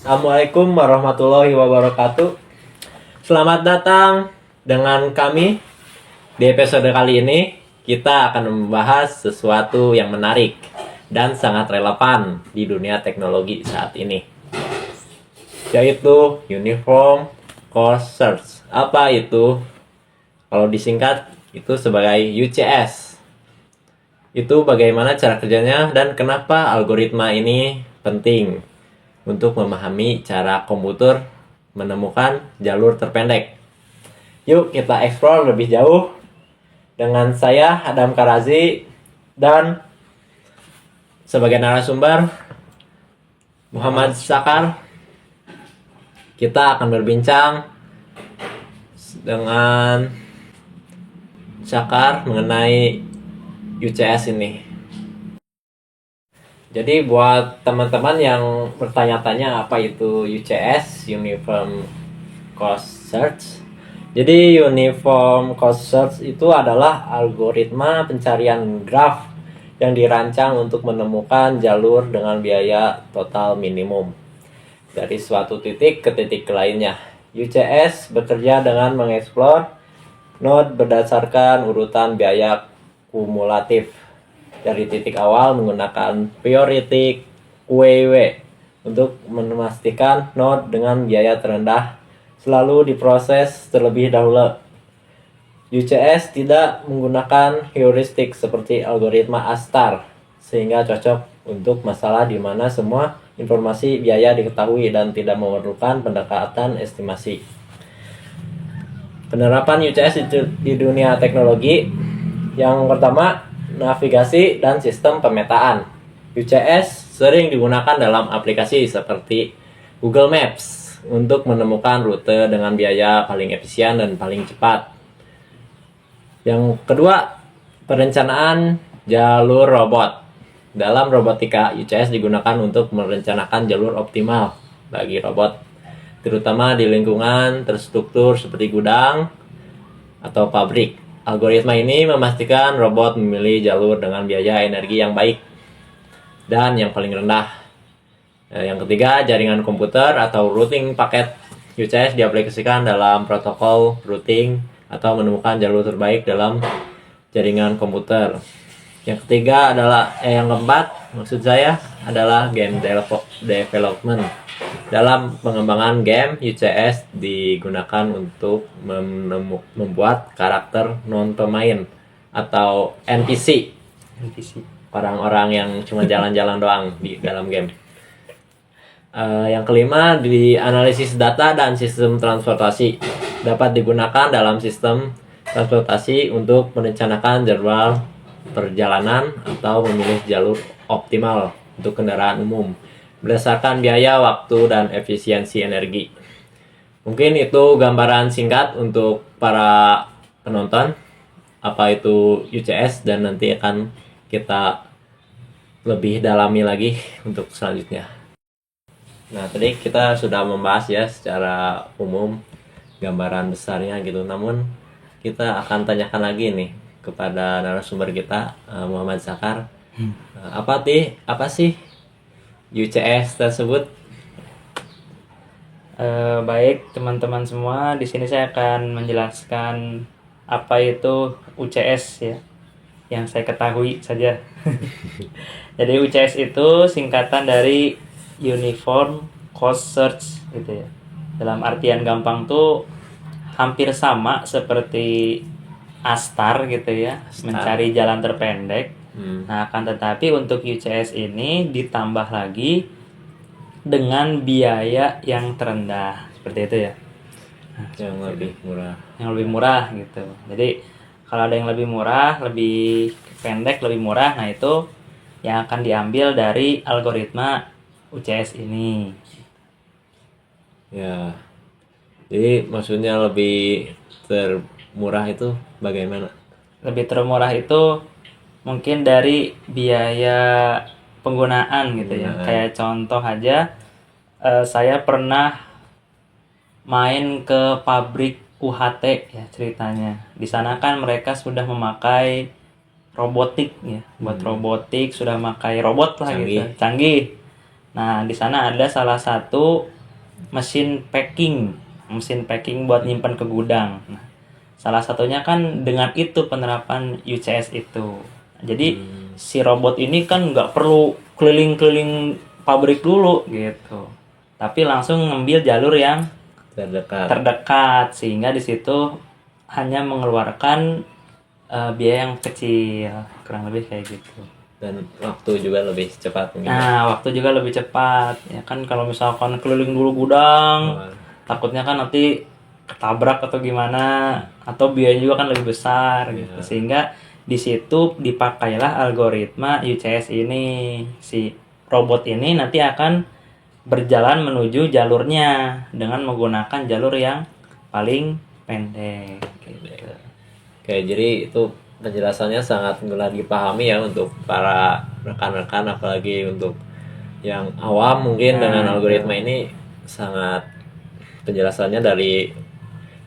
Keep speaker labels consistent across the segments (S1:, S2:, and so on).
S1: Assalamualaikum warahmatullahi wabarakatuh. Selamat datang dengan kami. Di episode kali ini kita akan membahas sesuatu yang menarik dan sangat relevan di dunia teknologi saat ini, yaitu Uniform Course Search. Apa itu? Kalau disingkat itu sebagai UCS. Itu bagaimana cara kerjanya dan kenapa algoritma ini penting untuk memahami cara komputer menemukan jalur terpendek. Yuk kita explore lebih jauh dengan saya Adam Karazi dan sebagai narasumber Muhammad Sakar. Kita akan berbincang dengan Sakar mengenai UCS ini. Jadi buat teman-teman yang bertanya-tanya apa itu UCS, Uniform Course Search. Jadi Uniform Course Search itu adalah algoritma pencarian graf yang dirancang untuk menemukan jalur dengan biaya total minimum dari suatu titik ke titik lainnya. UCS bekerja dengan mengeksplor node berdasarkan urutan biaya kumulatif dari titik awal menggunakan priority QW untuk memastikan node dengan biaya terendah selalu diproses terlebih dahulu. UCS tidak menggunakan heuristik seperti algoritma A*STAR sehingga cocok untuk masalah di mana semua informasi biaya diketahui dan tidak memerlukan pendekatan estimasi. Penerapan UCS di dunia teknologi yang pertama, navigasi dan sistem pemetaan. UCS sering digunakan dalam aplikasi seperti Google Maps untuk menemukan rute dengan biaya paling efisien dan paling cepat. Yang kedua, perencanaan jalur robot. Dalam robotika, UCS digunakan untuk merencanakan jalur optimal bagi robot, terutama di lingkungan terstruktur seperti gudang atau pabrik. Algoritma ini memastikan robot memilih jalur dengan biaya energi yang baik dan yang paling rendah. Yang ketiga, jaringan komputer atau routing paket. UCS diaplikasikan dalam protokol routing atau menemukan jalur terbaik dalam jaringan komputer. Yang ketiga adalah yang keempat, maksud saya adalah game development. Dalam pengembangan game, UCS digunakan untuk membuat karakter non-pemain atau NPC. Orang-orang yang cuma jalan-jalan doang di dalam game. Yang kelima, di analisis data dan sistem transportasi. Dapat digunakan dalam sistem transportasi untuk merencanakan jadwal perjalanan atau memilih jalur optimal untuk kendaraan umum berdasarkan biaya, waktu, dan efisiensi energi. Mungkin itu gambaran singkat untuk para penonton apa itu UCS, dan nanti akan kita lebih dalami lagi untuk selanjutnya. Nah, tadi kita sudah membahas ya secara umum gambaran besarnya gitu. Namun kita akan tanyakan lagi nih kepada narasumber kita, Muhammad Sakar. Apa sih UCS tersebut?
S2: Baik teman-teman semua, di sini saya akan menjelaskan apa itu UCS ya, yang saya ketahui saja. Jadi UCS itu singkatan dari Uniform Course Search gitu ya. Dalam artian gampang tuh hampir sama seperti A*STAR gitu ya, mencari jalan terpendek. Nah, akan tetapi untuk UCS ini ditambah lagi dengan biaya yang terendah, seperti itu ya.
S1: Yang lebih murah.
S2: Yang lebih murah gitu. Jadi kalau ada yang lebih murah, lebih pendek, lebih murah, nah itu yang akan diambil dari algoritma UCS ini.
S1: Ya. Jadi maksudnya lebih termurah itu bagaimana?
S2: Lebih termurah itu mungkin dari biaya penggunaan gitu ya. Kayak contoh aja, saya pernah main ke pabrik UHT ya ceritanya. Di sana kan mereka sudah memakai robotik ya, buat robotik sudah memakai robot lah
S1: Canggih.
S2: gitu, canggih. Nah, di sana ada salah satu mesin packing buat nyimpan ke gudang. Nah, salah satunya kan dengan itu penerapan UCS itu. Jadi si robot ini kan nggak perlu keliling-keliling pabrik dulu gitu, tapi langsung ngambil jalur yang terdekat sehingga di situ hanya mengeluarkan biaya yang kecil, kurang lebih kayak gitu.
S1: Dan waktu juga lebih cepat mungkin.
S2: Nah, waktu juga lebih cepat ya kan. Kalau misalkan keliling dulu gudang, takutnya kan nanti ketabrak atau gimana, atau biayanya juga kan lebih besar gitu. Sehingga di situ dipakailah algoritma UCS ini. Si robot ini nanti akan berjalan menuju jalurnya dengan menggunakan jalur yang paling pendek gitu.
S1: Oke, jadi itu penjelasannya sangat mudah dipahami ya untuk para rekan-rekan, apalagi untuk yang awam mungkin dengan algoritma ini. Sangat penjelasannya dari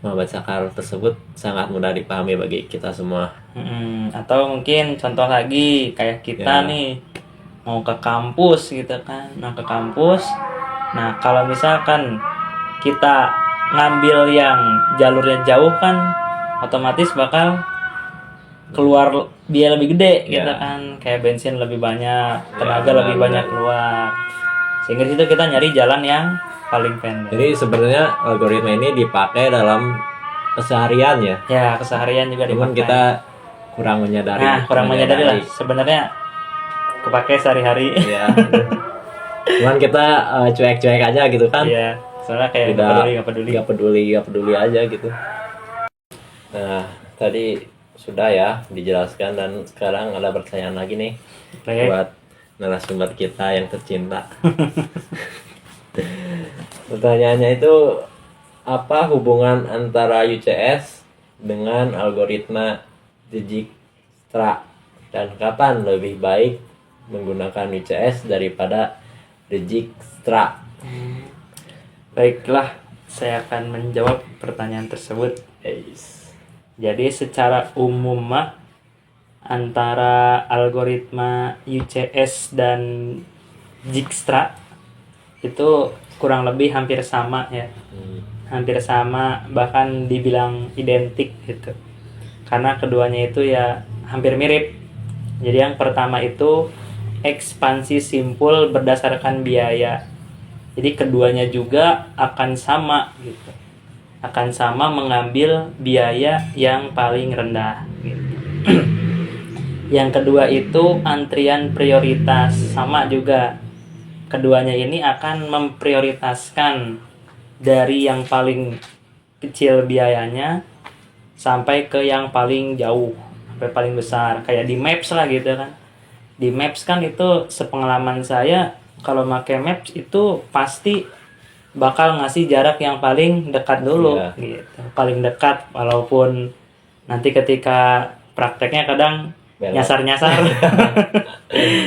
S1: Muhammad Sakar tersebut sangat mudah dipahami bagi kita semua.
S2: Atau mungkin contoh lagi kayak kita nih mau ke kampus gitu kan. Nah, kalau misalkan kita ngambil yang jalurnya jauh kan otomatis bakal keluar biaya lebih gede gitu kan. Kayak bensin lebih banyak, tenaga lebih banyak keluar. Sehingga di situ kita nyari jalan yang paling pendek.
S1: Jadi sebenarnya algoritma ini dipakai dalam keseharian ya.
S2: Ya, keseharian juga
S1: Cuman
S2: dipakai.
S1: kita kurang menyadari.
S2: Nah, kurang menyadari lah. Sebenarnya kepake sehari-hari.
S1: Iya. Cuman kita cuek-cuek aja gitu kan.
S2: Iya, soalnya kayak nggak
S1: peduli aja gitu. Nah, tadi sudah ya dijelaskan, dan sekarang ada pertanyaan lagi nih buat narasumber kita yang tercinta. Pertanyaannya itu, apa hubungan antara UCS dengan algoritma Dijkstra, dan kapan lebih baik menggunakan UCS daripada Dijkstra?
S2: Baiklah, saya akan menjawab pertanyaan tersebut. Jadi secara umum antara algoritma UCS dan Dijkstra itu kurang lebih hampir sama ya. Hampir sama, bahkan dibilang identik gitu. Karena keduanya itu ya hampir mirip. Jadi yang pertama itu ekspansi simpul berdasarkan biaya. Jadi keduanya juga akan sama gitu. Akan sama mengambil biaya yang paling rendah gitu. Yang kedua itu antrian prioritas, sama juga. Keduanya ini akan memprioritaskan dari yang paling kecil biayanya sampai ke yang paling jauh, sampai paling besar. Kayak di Maps lah gitu kan. Di Maps kan itu sepengalaman saya, kalau pakai Maps itu pasti bakal ngasih jarak yang paling dekat dulu gitu. Paling dekat, walaupun nanti ketika prakteknya kadang nyasar-nyasar.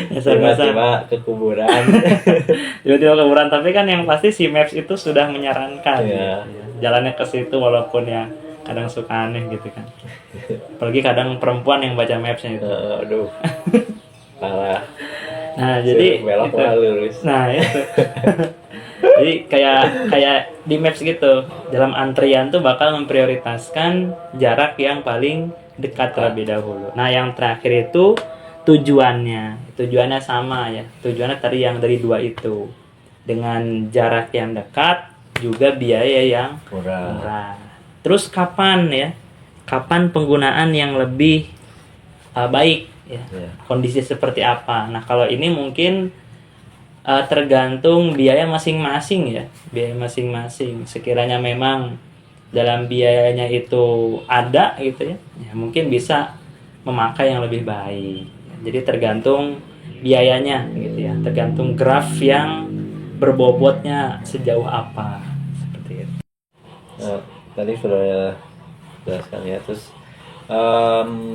S1: Tiba-tiba ke kuburan.
S2: Tiba-tiba kuburan, tapi kan yang pasti si Maps itu sudah menyarankan gitu. Jalannya ke situ, walaupun ya kadang suka aneh gitu kan. Apalagi kadang perempuan yang baca Maps-nya itu.
S1: Aduh. Parah.
S2: Nah, jadi
S1: belok
S2: gitu.
S1: lurus.
S2: Nah, itu. Jadi kayak di Maps gitu. Dalam antrian tuh bakal memprioritaskan jarak yang paling dekat terlebih dahulu. Nah, yang terakhir itu tujuannya sama ya. Tujuannya tadi yang dari dua itu, dengan jarak yang dekat juga biaya yang murah. Terus kapan penggunaan yang lebih baik ya? Kondisi seperti apa? Nah, kalau ini mungkin tergantung biaya masing-masing ya. Biaya masing-masing. Sekiranya memang dalam biayanya itu ada gitu ya mungkin bisa memakai yang lebih baik. Jadi tergantung biayanya gitu ya, tergantung graf yang berbobotnya sejauh apa, seperti itu.
S1: Nah, tadi sudah jelaskan ya. Terus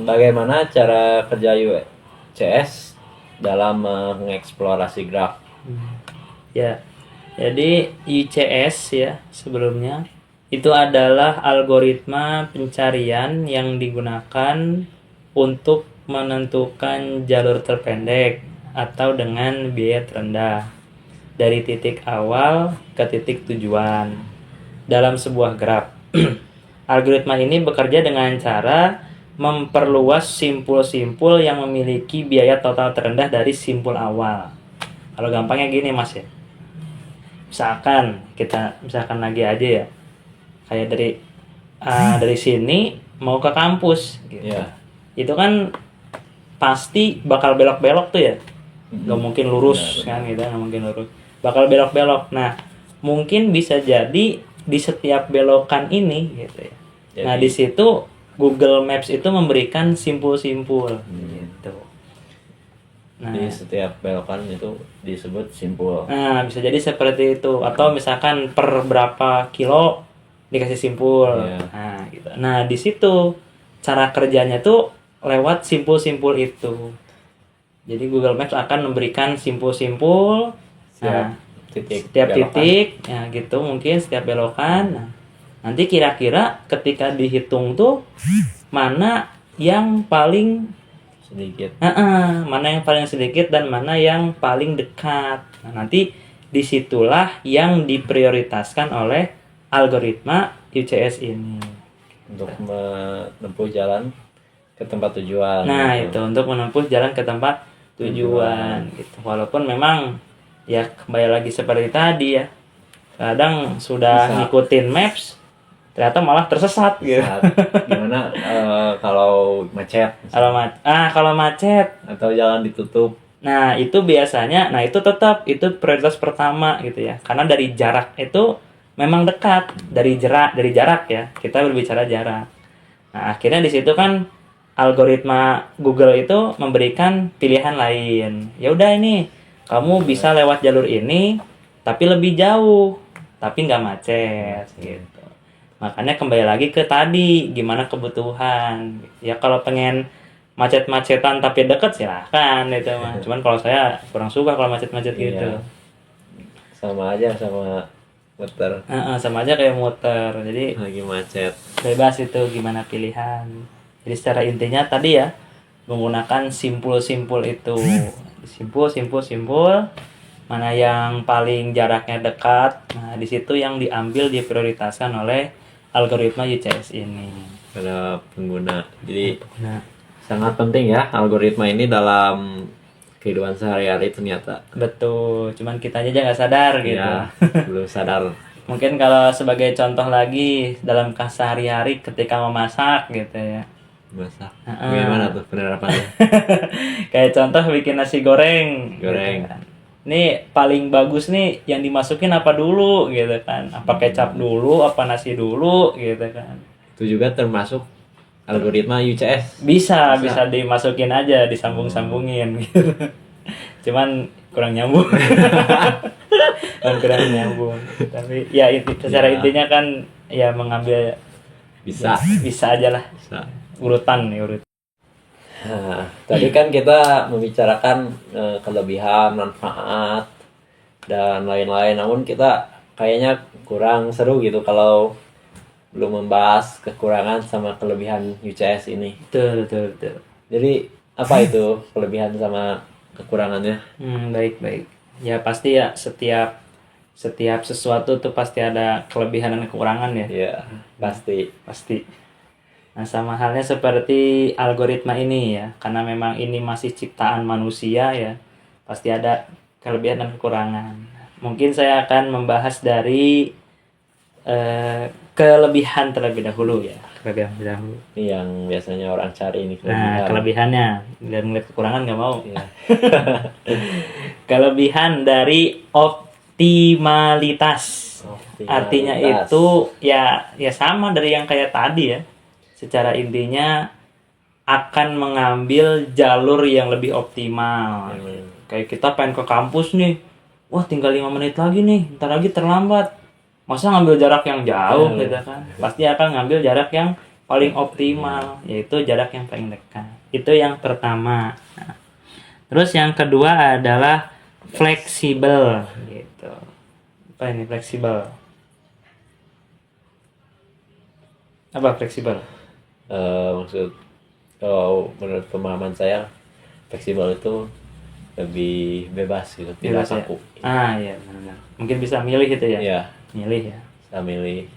S1: bagaimana cara kerja UCS dalam mengeksplorasi graf?
S2: Ya, jadi UCS ya sebelumnya itu adalah algoritma pencarian yang digunakan untuk menentukan jalur terpendek atau dengan biaya terendah. dari titik awal ke titik tujuan dalam sebuah graf. Algoritma ini bekerja dengan cara memperluas simpul-simpul yang memiliki biaya total terendah dari simpul awal. Kalau gampangnya gini Mas ya. Misalkan lagi aja ya. Kayak dari sini mau ke kampus gitu.
S1: Iya.
S2: Itu kan pasti bakal belok-belok tuh ya. Nggak mungkin lurus
S1: Benar.
S2: kan gitu, nggak mungkin lurus. Bakal belok-belok. Nah, mungkin bisa jadi di setiap belokan ini gitu ya. Nah, di situ Google Maps itu memberikan simpul-simpul gitu. Nah,
S1: Di setiap belokan itu disebut simpul.
S2: nah, bisa jadi seperti itu atau misalkan per berapa kilo dikasih simpul.
S1: Iya.
S2: Nah, gitu. Nah, di situ cara kerjanya tuh lewat simpul-simpul itu. Jadi Google Maps akan memberikan simpul-simpul
S1: Setiap titik
S2: setiap
S1: belokan.
S2: titik ya gitu, mungkin setiap belokan. Nah, nanti kira-kira ketika dihitung tuh mana yang paling
S1: Sedikit.
S2: mana yang paling sedikit dan mana yang paling dekat. Nah, nanti disitulah yang diprioritaskan oleh algoritma UCS ini.
S1: Untuk menempuh jalan ke tempat tujuan.
S2: Nah,
S1: gitu.
S2: itu untuk menempuh jalan ke tempat tujuan gitu. Walaupun memang ya kembali lagi seperti tadi ya. Kadang sudah
S1: Bisa.
S2: ngikutin maps ternyata malah tersesat gitu.
S1: Saat gimana kalau macet
S2: Kalau macet.
S1: atau jalan ditutup.
S2: Nah, itu biasanya itu tetap itu prioritas pertama gitu ya. Karena dari jarak itu memang dekat, dari jarak ya. Kita berbicara jarak. Nah, akhirnya di situ kan algoritma Google itu memberikan pilihan lain. Ya udah ini kamu bisa lewat jalur ini tapi lebih jauh, tapi nggak macet gitu. Makanya kembali lagi ke tadi gimana kebutuhan. Ya kalau pengen macet-macetan tapi deket silahkan itu mah. Cuman kalau saya kurang suka kalau macet-macet gitu.
S1: Iya. Sama aja sama muter
S2: Sama aja kayak muter. Jadi
S1: lagi macet.
S2: bebas itu gimana pilihan. Jadi secara intinya tadi ya menggunakan simpul-simpul itu. Simpul mana yang paling jaraknya dekat. Nah, di situ yang diprioritaskan oleh algoritma UCS ini.
S1: Pada pengguna. Jadi
S2: Nah,
S1: sangat penting ya algoritma ini dalam kehidupan sehari-hari ternyata.
S2: betul. Cuman kita aja nggak sadar gitu.
S1: Ya, belum sadar.
S2: Mungkin kalau sebagai contoh lagi dalam sehari-hari ketika memasak gitu ya.
S1: Masak. Gimana tuh penerapannya?
S2: Kayak contoh bikin nasi goreng.
S1: Goreng.
S2: Gitu kan. Ini paling bagus nih yang dimasukin apa dulu gitu kan. Apa kecap dulu, apa nasi dulu gitu kan.
S1: Itu juga termasuk algoritma UCS.
S2: Bisa dimasukin aja, disambung-sambungin gitu. Cuman kurang nyambung. kurang nyambung. Tapi ya secara
S1: Ya.
S2: intinya kan ya mengambil
S1: Bisa.
S2: aja lah.
S1: Bisa.
S2: Urutan.
S1: Nah, tadi kan kita membicarakan kelebihan, manfaat, dan lain-lain. Namun kita kayaknya kurang seru gitu kalau belum membahas kekurangan sama kelebihan UCS ini.
S2: Betul.
S1: Jadi apa itu kelebihan sama kekurangannya?
S2: Baik. Ya pasti ya setiap sesuatu tuh pasti ada kelebihan dan kekurangan ya.
S1: Ya, pasti.
S2: Nah, sama halnya seperti algoritma ini ya, karena memang ini masih ciptaan manusia ya, pasti ada kelebihan dan kekurangan. Mungkin saya akan membahas dari kelebihan terlebih dahulu ya.
S1: Ini yang biasanya orang cari ini
S2: Nah, kelebihannya, biar ngeliat kekurangan nggak mau.
S1: Iya.
S2: Kelebihan dari optimalitas. Artinya itu ya sama dari yang kayak tadi ya. Secara intinya akan mengambil jalur yang lebih optimal. Kayak kita pengen ke kampus nih. Wah, tinggal 5 menit lagi nih. Ntar lagi terlambat. Masa ngambil jarak yang jauh gitu kan. Pasti akan ngambil jarak yang paling optimal, yaitu jarak yang paling dekat. Itu yang pertama. Nah, terus yang kedua adalah fleksibel gitu. Apa ini fleksibel? Apa fleksibel?
S1: Maksud kalau menurut pemahaman saya fleksibel itu lebih bebas gitu, tidak
S2: Bebas ya?
S1: kaku.
S2: Iya benar. Mungkin bisa milih gitu ya.
S1: Iya,
S2: Milih ya.
S1: bisa milih.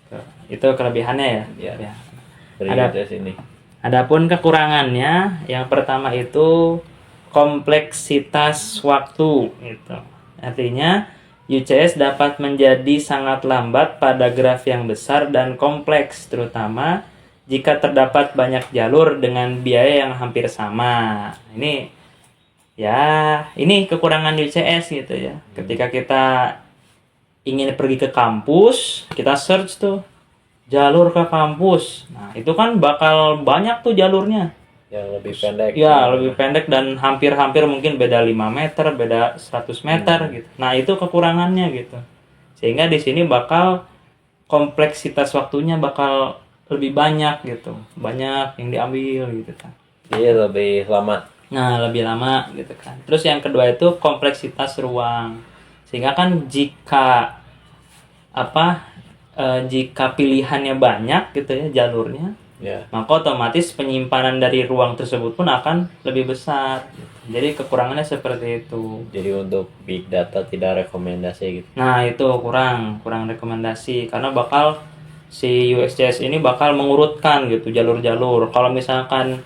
S2: Tuh, itu kelebihannya ya.
S1: Iya.
S2: Ya.
S1: Dari
S2: Ada-
S1: UCS ini.
S2: Adapun kekurangannya, yang pertama itu kompleksitas waktu gitu. Artinya UCS dapat menjadi sangat lambat pada graf yang besar dan kompleks, terutama jika terdapat banyak jalur dengan biaya yang hampir sama. Ini kekurangan UCS gitu ya. Ketika kita ingin pergi ke kampus, kita search tuh jalur ke kampus. Nah, itu kan bakal banyak tuh jalurnya.
S1: Yang lebih pendek.
S2: Ya, lebih pendek dan hampir-hampir mungkin beda 5 meter, beda 100 meter gitu. Nah, itu kekurangannya gitu. Sehingga di sini bakal kompleksitas waktunya bakal lebih banyak gitu. Banyak yang diambil gitu kan.
S1: Iya, lebih lama.
S2: Nah, lebih lama gitu kan. Terus yang kedua itu kompleksitas ruang. Sehingga kan jika pilihannya banyak gitu ya jalurnya,
S1: Ya.
S2: maka otomatis penyimpanan dari ruang tersebut pun akan lebih besar. Jadi kekurangannya seperti itu.
S1: Jadi untuk big data tidak rekomendasi gitu.
S2: Nah, itu kurang rekomendasi karena bakal si USCS ini bakal mengurutkan gitu jalur-jalur. Kalau misalkan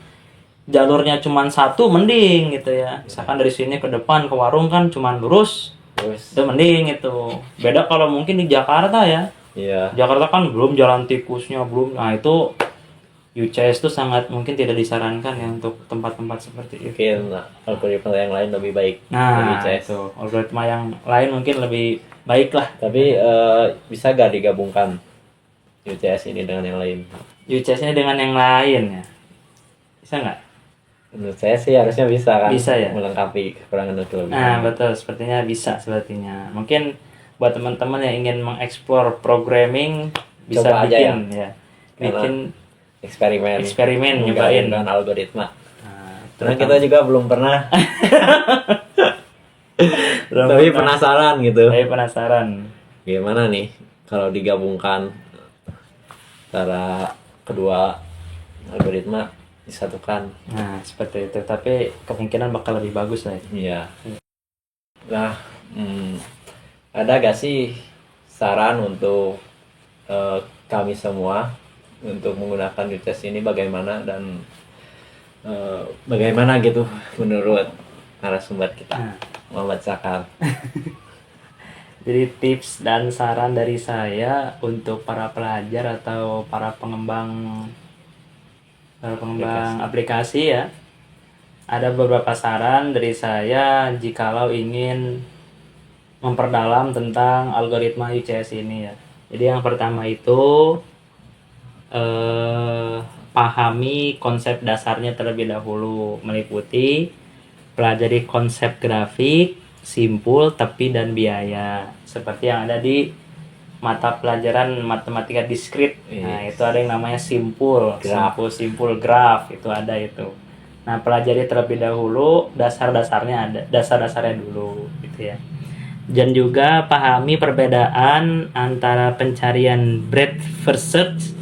S2: jalurnya cuma satu mending gitu ya. Misalkan dari sini ke depan ke warung kan cuma lurus,
S1: Terus,
S2: itu mending itu. Beda kalau mungkin di Jakarta ya.
S1: iya.
S2: Jakarta kan belum jalan tikusnya belum. Nah, itu UCS itu sangat mungkin tidak disarankan ya untuk tempat-tempat seperti itu.
S1: Mungkin algoritma yang lain lebih baik dari
S2: Nah,
S1: UCS.
S2: itu algoritma yang lain mungkin lebih baik lah.
S1: Tapi bisa gak digabungkan UCS ini dengan yang lain?
S2: UCS-nya dengan yang lain ya. Bisa nggak?
S1: Menurut saya sih harusnya bisa kan.
S2: Bisa ya?
S1: Melengkapi kekurangan dan kelebihan.
S2: Nah, betul. Sepertinya bisa sepertinya. Mungkin buat teman-teman yang ingin mengeksplor programming bisa
S1: Coba aja
S2: bikin ya.
S1: Karena
S2: Bikin
S1: eksperimen
S2: nyobain.
S1: dengan algoritma.
S2: Nah,
S1: Karena kita juga belum pernah.
S2: belum
S1: Tapi
S2: pernah.
S1: penasaran gitu.
S2: Saya penasaran.
S1: Gimana nih kalau digabungkan antara kedua algoritma disatukan?
S2: Nah, seperti itu. Tapi kemungkinan bakal lebih bagus lah.
S1: Iya. Nah, ada gak sih saran untuk kami semua untuk menggunakan UCS ini bagaimana dan bagaimana gitu menurut narasumber kita,
S2: Nah.
S1: Muhammad Sakar?
S2: Jadi tips dan saran dari saya untuk para pelajar atau para pengembang aplikasi ya. Ada beberapa saran dari saya jikalau ingin memperdalam tentang algoritma UCS ini ya. Jadi yang pertama itu pahami konsep dasarnya terlebih dahulu, meliputi pelajari konsep grafik, simpul, tepi, dan biaya seperti yang ada di mata pelajaran matematika diskrit. Nah, itu ada yang namanya simpul,
S1: Graf.
S2: simpul graf itu ada itu. Nah, pelajari terlebih dahulu dasar-dasarnya dulu gitu ya. Dan juga pahami perbedaan antara pencarian breadth first search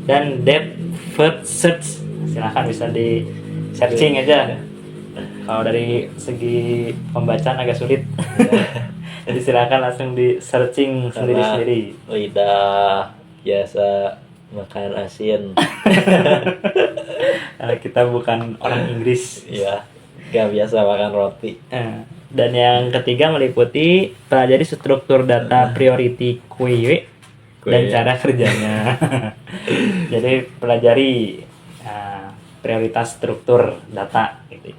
S2: dan depth first search. Silahkan bisa di searching aja. Kalau dari segi pembacaan agak sulit. Jadi silakan langsung di searching sendiri-sendiri.
S1: Lidah biasa makan asin.
S2: Karena kita bukan orang Inggris.
S1: Iya, gak biasa makan roti.
S2: Dan yang ketiga meliputi pelajari struktur data priority queue dan cara kerjanya. Jadi pelajari prioritas struktur data gitu.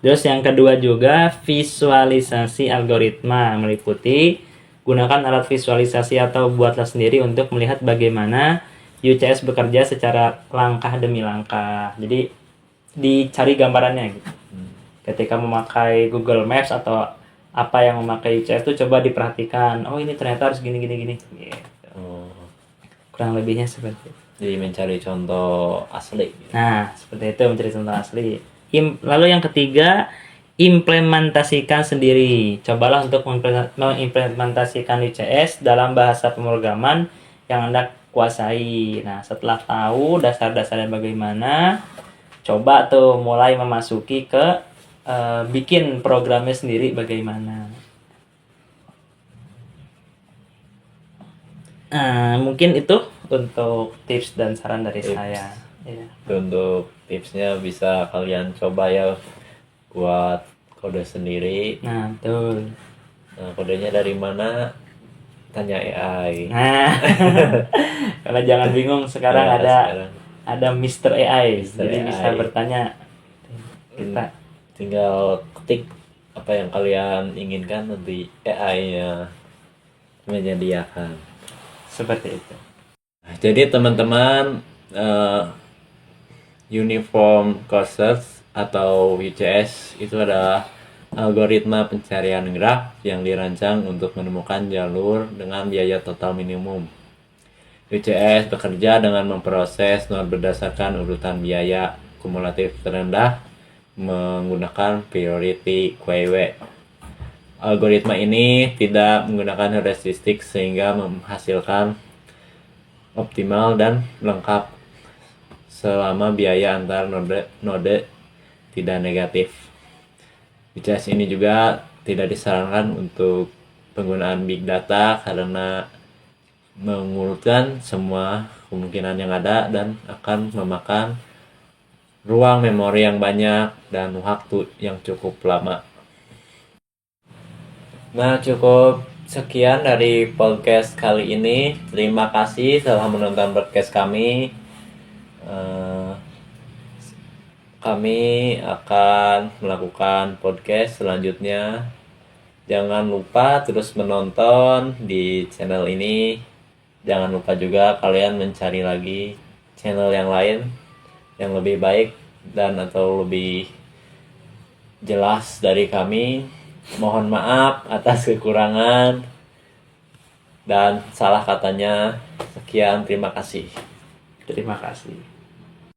S2: Terus yang kedua juga visualisasi algoritma, meliputi gunakan alat visualisasi atau buatlah sendiri untuk melihat bagaimana UCS bekerja secara langkah demi langkah. Jadi dicari gambarannya gitu. Ketika memakai Google Maps atau apa yang memakai UCS itu coba diperhatikan. Oh, ini ternyata harus gini. Gitu. Kurang lebihnya seperti itu.
S1: Jadi mencari contoh asli.
S2: Nah, seperti itu mencari contoh asli. Lalu yang ketiga, implementasikan sendiri. Cobalah untuk mengimplementasikan UCS dalam bahasa pemrograman yang Anda kuasai. Nah, setelah tahu dasar-dasarnya bagaimana, coba tuh mulai memasuki ke bikin programnya sendiri bagaimana. Mungkin itu untuk tips dan saran dari
S1: Tips.
S2: saya. Ya.
S1: Untuk tipsnya bisa kalian coba ya buat kode sendiri.
S2: Nah, betul.
S1: Nah, kodenya dari mana? Tanya AI.
S2: Nah, karena jangan bingung sekarang
S1: Ya,
S2: ada
S1: sekarang
S2: Mr. AI,
S1: Mr.
S2: jadi
S1: AI.
S2: bisa bertanya kita.
S1: tinggal ketik apa yang kalian inginkan, nanti AI-nya menyediakan.
S2: Seperti itu.
S1: Jadi teman-teman, uniform courses atau UCS itu adalah algoritma pencarian graf yang dirancang untuk menemukan jalur dengan biaya total minimum. UCS bekerja dengan memproses node berdasarkan urutan biaya kumulatif terendah menggunakan priority queue. Algoritma ini tidak menggunakan heuristik sehingga menghasilkan optimal dan lengkap selama biaya antar node tidak negatif. UCS ini juga tidak disarankan untuk penggunaan big data karena mengurutkan semua kemungkinan yang ada dan akan memakan ruang memori yang banyak dan waktu yang cukup lama. Nah, cukup sekian dari podcast kali ini. Terima kasih telah menonton podcast kami. Kami akan melakukan podcast selanjutnya. Jangan lupa terus menonton di channel ini. Jangan lupa juga kalian mencari lagi channel yang lain yang lebih baik dan atau lebih jelas dari kami. Mohon maaf atas kekurangan dan salah katanya. Sekian, terima kasih.
S2: Terima kasih.